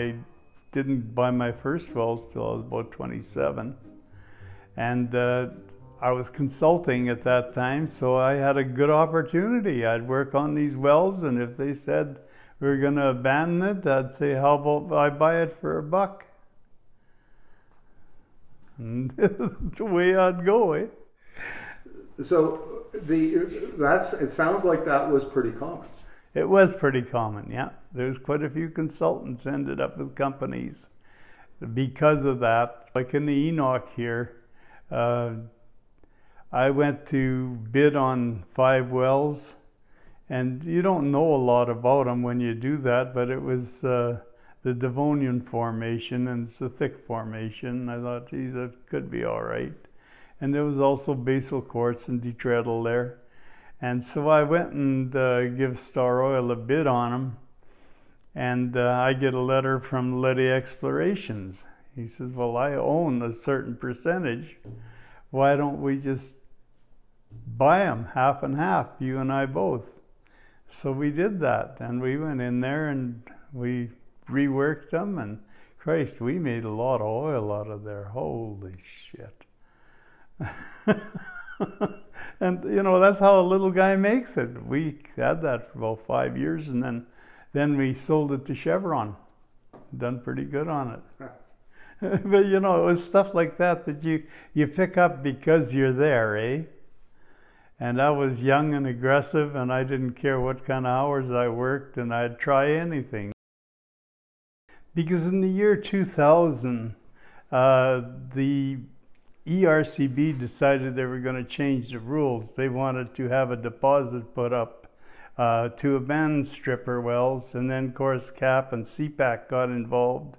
I didn't buy my first wells till I was about 27. And I was consulting at that time, so I had a good opportunity. I'd work on these wells, and if they said we're going to abandon it, I'd say, how about I buy it for $1? And the way I'd go, eh? So it sounds like that was pretty common. It was pretty common, yeah. There's quite a few consultants ended up with companies because of that. Like in the Enoch here, I went to bid on 5 wells, and you don't know a lot about them when you do that, but it was the Devonian formation, and it's a thick formation. I thought, geez, that could be all right. And there was also basal quartz and detreadle there. And so I went and give Star Oil a bid on them, and I get a letter from Liddy Explorations. He says, well, I own a certain percentage. Why don't we just buy them half and half, you and I both? So we did that, and we went in there and we reworked them, and Christ, we made a lot of oil out of there. Holy shit. And you know, that's how a little guy makes it. We had that for about 5 years, and then we sold it to Chevron. Done pretty good on it. But you know, it was stuff like that you pick up because you're there, eh? And I was young and aggressive, and I didn't care what kind of hours I worked, and I'd try anything. Because in the year 2000, the ERCB decided they were going to change the rules. They wanted to have a deposit put up to abandon stripper wells, and then of course CAP and CPAC got involved,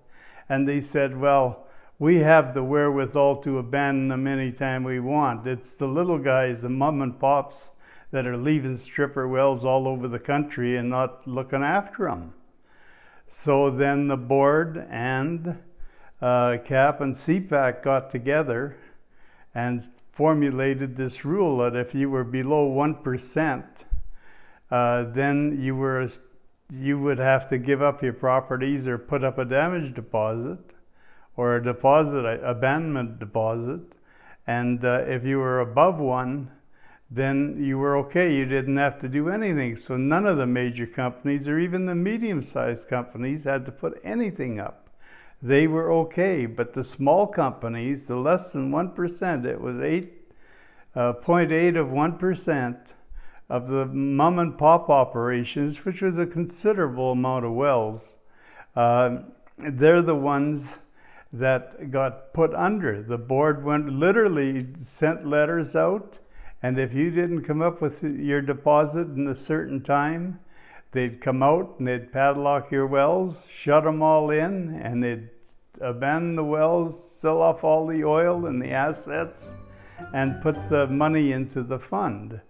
and they said, well, we have the wherewithal to abandon them anytime we want. It's the little guys, the mom and pops, that are leaving stripper wells all over the country and not looking after them. So then the board and CAP and CPAC got together and formulated this rule that if you were below 1%, then you would have to give up your properties or put up a damage deposit or a deposit, abandonment deposit. And if you were above 1, then you were okay. You didn't have to do anything. So none of the major companies or even the medium-sized companies had to put anything up. They were okay, but the small companies, the less than 1%, it was 0.8 of 1% of the mom and pop operations, which was a considerable amount of wells. They're the ones that got put under. The board literally sent letters out, and if you didn't come up with your deposit in a certain time, they'd come out and they'd padlock your wells, shut them all in, and they'd abandon the wells, sell off all the oil and the assets, and put the money into the fund.